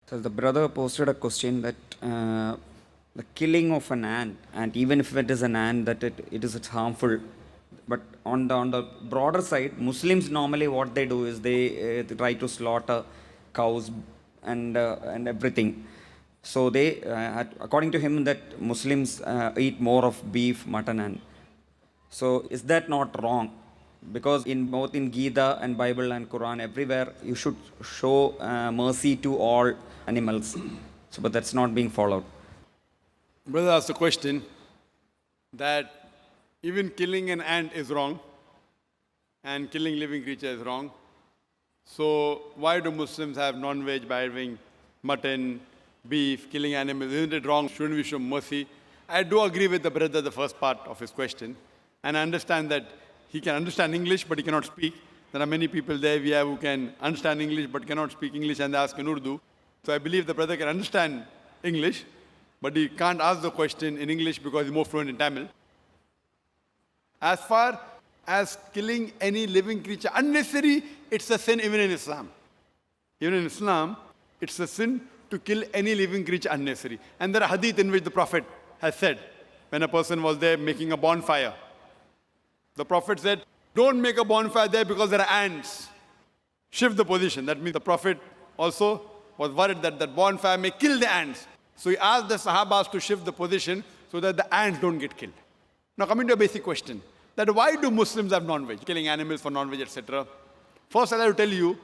So the brother posted a question that the killing of an ant, and even if it is an ant, that it's harmful. But on the broader side, Muslims normally what they do is they try to slaughter cows and everything. So they, according to him, that Muslims eat more of beef, mutton, and so is that not wrong? Because in both in Gita and Bible and Quran, everywhere you should show mercy to all animals. So, but that's not being followed. Brother asked a question that even killing an ant is wrong and killing living creature is wrong. So why do Muslims have non-veg by having mutton, beef, killing animals? Isn't it wrong? Shouldn't we show mercy? I do agree with the brother, the first part of his question. And I understand that he can understand English, but he cannot speak. There are many people there we have who can understand English, but cannot speak English, and they ask in Urdu. So I believe the brother can understand English, but he can't ask the question in English because he's more fluent in Tamil. As far as killing any living creature unnecessary, it's a sin even in Islam. Even in Islam, it's a sin to kill any living creature unnecessary. And there are hadith in which the Prophet has said, when a person was there making a bonfire, the Prophet said, don't make a bonfire there because there are ants. Shift the position. That means the Prophet also was worried that that bonfire may kill the ants. So he asked the Sahabas to shift the position so that the ants don't get killed. Now coming to a basic question, that why do Muslims have non-veg, killing animals for non-veg, etc. First, I'll tell you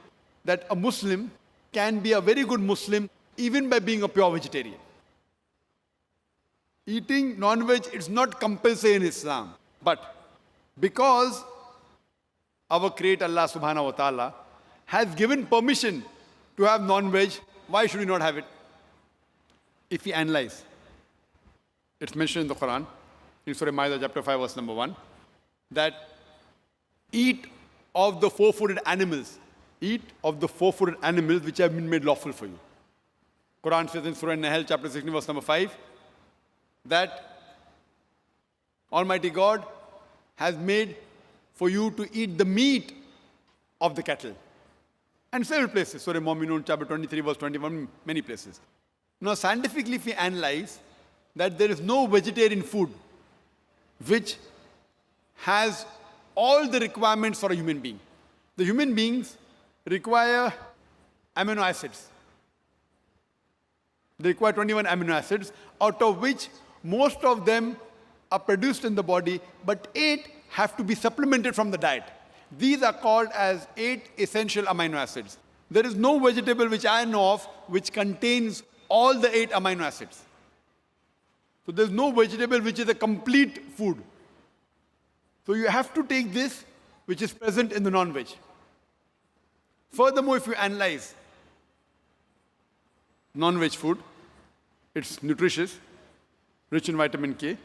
that a Muslim can be a very good Muslim even by being a pure vegetarian. Eating non-veg is not compulsory in Islam, but because our Creator Allah subhanahu wa ta'ala has given permission to have non-veg, why should we not have it? If we analyze, it's mentioned in the Quran, in Surah Ma'idah chapter 5 verse number 1, that eat of the four-footed animals, eat of the four-footed animals which have been made lawful for you. Quran says in Surah Nahl chapter 16 verse number 5, that Almighty God has made for you to eat the meat of the cattle. And several places, Surah Mu'minun chapter 23 verse 21, many places. Now scientifically if we analyze that there is no vegetarian food which has all the requirements for a human being. The human beings require amino acids. They require 21 amino acids, out of which most of them are produced in the body, but 8 have to be supplemented from the diet. These are called as 8 essential amino acids. There is no vegetable which I know of which contains all the 8 amino acids. So there's no vegetable which is a complete food. So you have to take this which is present in the non-veg. Furthermore, if you analyze non-veg food, it's nutritious, rich in vitamin K.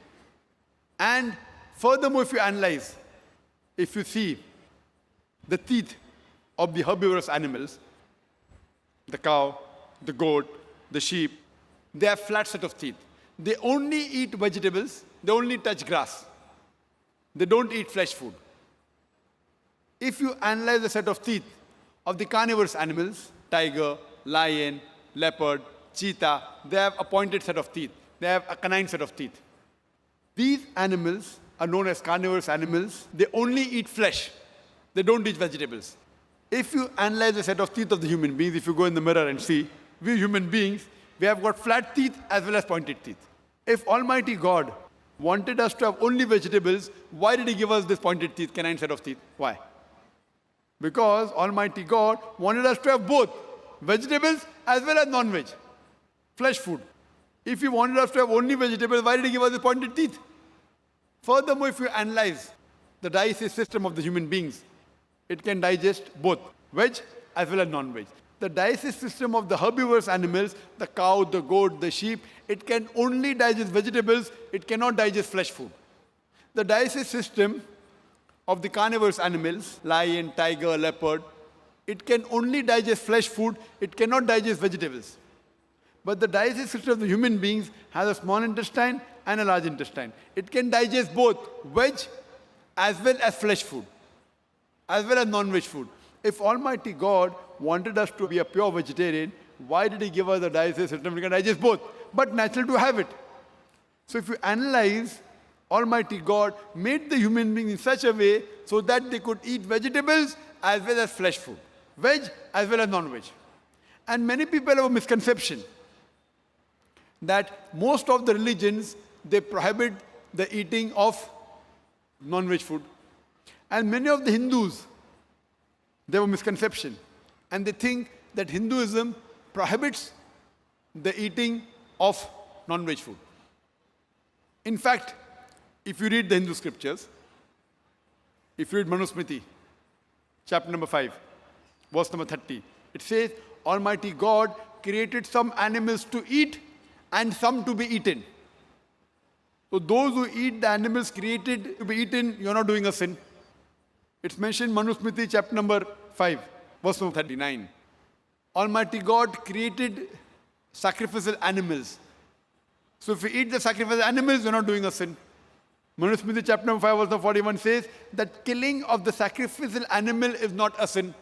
And furthermore, if you analyze, if you see the teeth of the herbivorous animals, the cow, the goat, the sheep, they have flat set of teeth. They only eat vegetables, they only touch grass. They don't eat flesh food. If you analyze the set of teeth of the carnivorous animals, tiger, lion, leopard, cheetah, they have a pointed set of teeth. They have a canine set of teeth. These animals are known as carnivorous animals. They only eat flesh. They don't eat vegetables. If you analyze the set of teeth of the human beings, if you go in the mirror and see, we human beings, we have got flat teeth as well as pointed teeth. If Almighty God wanted us to have only vegetables, why did He give us this pointed teeth, canine set of teeth? Why? Because Almighty God wanted us to have both vegetables as well as non-veg, flesh food. If He wanted us to have only vegetables, why did He give us the pointed teeth? Furthermore, if you analyze the digestive system of the human beings, it can digest both veg as well as non-veg. The digestive system of the herbivorous animals, the cow, the goat, the sheep, it can only digest vegetables, it cannot digest flesh food. The digestive system of the carnivorous animals, lion, tiger, leopard, it can only digest flesh food, it cannot digest vegetables. But the digestive system of the human beings has a small intestine and a large intestine. It can digest both veg as well as flesh food, as well as non-veg food. If Almighty God wanted us to be a pure vegetarian, Why did he give us the digestive system? We can digest both, but natural to have it. So if you analyze, Almighty God made the human being in such a way so that they could eat vegetables as well as flesh food, veg as well as non-veg. And many people have a misconception that most of the religions, they prohibit the eating of non-veg food. And many of the Hindus, they have a misconception. And they think that Hinduism prohibits the eating of non-veg food. In fact, if you read the Hindu scriptures, if you read Manusmriti, chapter number 5, verse number 30, it says, Almighty God created some animals to eat and some to be eaten. So those who eat the animals created to be eaten, you're not doing a sin. It's mentioned Manusmriti, chapter number 5, verse number 39. Almighty God created sacrificial animals. So if you eat the sacrificial animals, you're not doing a sin. Manusmriti, chapter number 5, verse number 41 says that killing of the sacrificial animal is not a sin.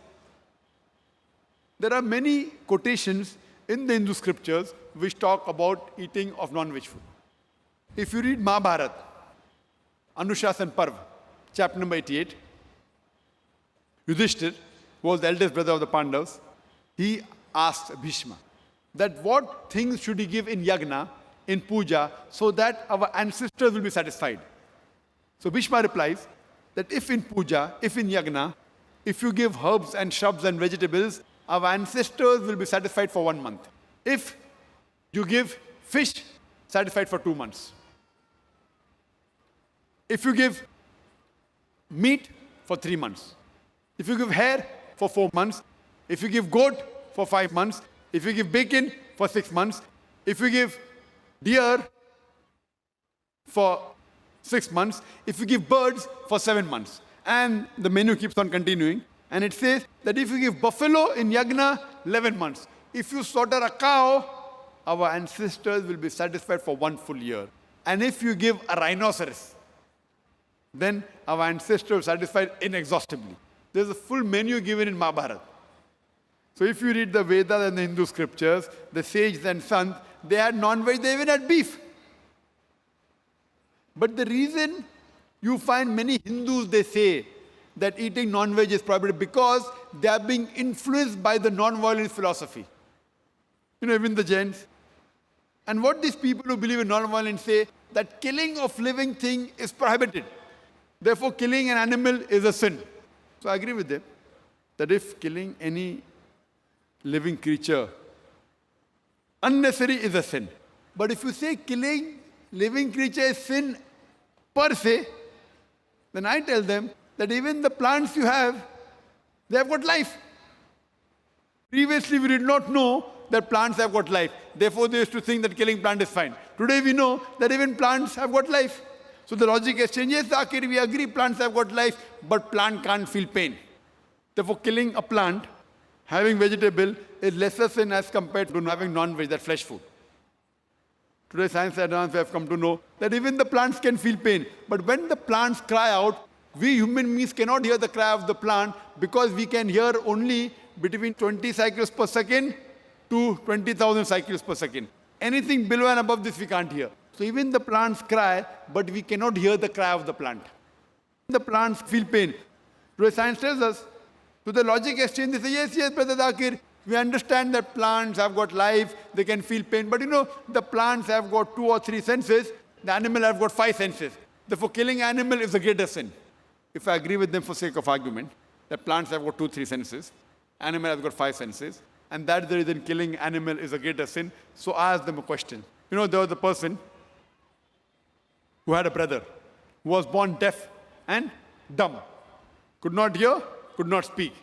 There are many quotations in the Hindu scriptures which talk about eating of non-veg food. If you read Mahabharata, Anushasan Parv, chapter number 88, Yudhishthir, who was the eldest brother of the Pandavas, he asked Bhishma that what things should he give in yagna, in puja, so that our ancestors will be satisfied. So Bhishma replies that if in puja, if in yagna, if you give herbs and shrubs and vegetables, our ancestors will be satisfied for 1 month. If you give fish, satisfied for 2 months. If you give meat, for 3 months. If you give hair, for 4 months. If you give goat, for 5 months. If you give bacon, for 6 months. If you give deer, for 6 months. If you give birds, for 7 months. And the menu keeps on continuing. And it says that if you give buffalo in yagna, 11 months. If you slaughter a cow, our ancestors will be satisfied for 1 full year. And if you give a rhinoceros, then our ancestors are satisfied inexhaustibly. There's a full menu given in Mahabharata. So if you read the Vedas and the Hindu scriptures, the sages and sons, they had non-veg, they even had beef. But the reason you find many Hindus, they say that eating non-veg is prohibited because they are being influenced by the non-violence philosophy. You know, even the Jains. And what these people who believe in non-violence say, that killing of living thing is prohibited. Therefore, killing an animal is a sin. So I agree with them that if killing any living creature unnecessary is a sin. But if you say killing living creature is sin per se, then I tell them that even the plants you have, they have got life. Previously, we did not know that plants have got life. Therefore, they used to think that killing plant is fine. Today, we know that even plants have got life. So the logic has changed. Yes, Zakir, we agree plants have got life, but plant can't feel pain. Therefore, killing a plant, having vegetable, is lesser sin as compared to having non-veg, that flesh food. Today, science advance, we have come to know that even the plants can feel pain. But when the plants cry out, we human beings cannot hear the cry of the plant because we can hear only between 20 cycles per second to 20,000 cycles per second. Anything below and above this we can't hear. So even the plants cry, but we cannot hear the cry of the plant. The plants feel pain. Today science tells us, so the logic exchange, they say, yes, Brother Zakir, we understand that plants have got life, they can feel pain. But you know, the plants have got 2 or 3 senses, the animal have got 5 senses. Therefore, killing animal is a greater sin. If I agree with them for sake of argument, that plants have got 2, 3 senses, animal has got 5 senses, and that's the reason killing animal is a greater sin. So I asked them a question. You know, there was a person who had a brother who was born deaf and dumb. Could not hear, could not speak.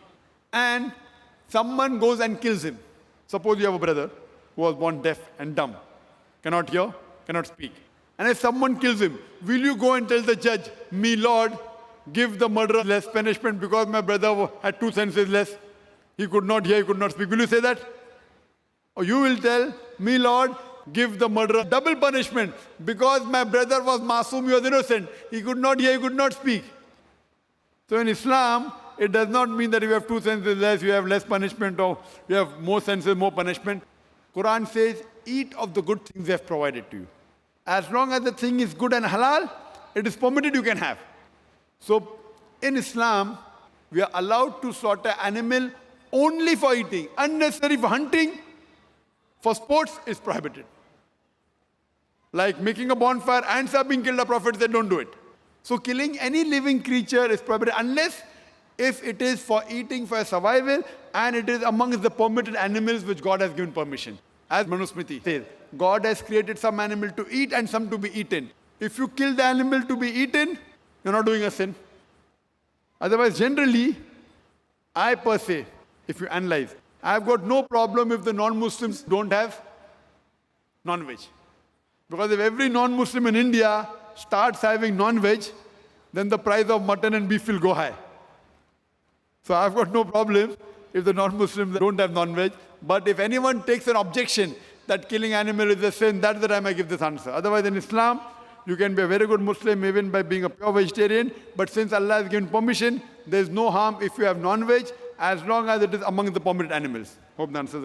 And someone goes and kills him. Suppose you have a brother who was born deaf and dumb. Cannot hear, cannot speak. And if someone kills him, will you go and tell the judge, me Lord, give the murderer less punishment because my brother had 2 senses less? He could not hear, he could not speak. Will you say that? Or you will tell, me Lord, give the murderer double punishment because my brother was masoom, he was innocent. He could not hear, he could not speak. So in Islam, it does not mean that if you have 2 senses less, you have less punishment, or you have more senses, more punishment. Quran says, eat of the good things they have provided to you. As long as the thing is good and halal, it is permitted, you can have. So in Islam, we are allowed to slaughter animal only for eating. Unnecessary for hunting, for sports is prohibited. Like making a bonfire, ants are being killed, the Prophet said don't do it. So killing any living creature is prohibited unless if it is for eating, for survival, and it is amongst the permitted animals which God has given permission. As Manusmriti says, God has created some animal to eat and some to be eaten. If you kill the animal to be eaten, you're not doing a sin. Otherwise, generally, I per se, if you analyze, I've got no problem if the non-Muslims don't have non-veg. Because if every non-Muslim in India starts having non-veg, then the price of mutton and beef will go high. So I've got no problem if the non-Muslims don't have non-veg. But if anyone takes an objection that killing animal is a sin, that's the time I give this answer. Otherwise, in Islam, you can be a very good Muslim even by being a pure vegetarian. But since Allah has given permission, there is no harm if you have non-veg as long as it is among the permitted animals. Hope that answers the question.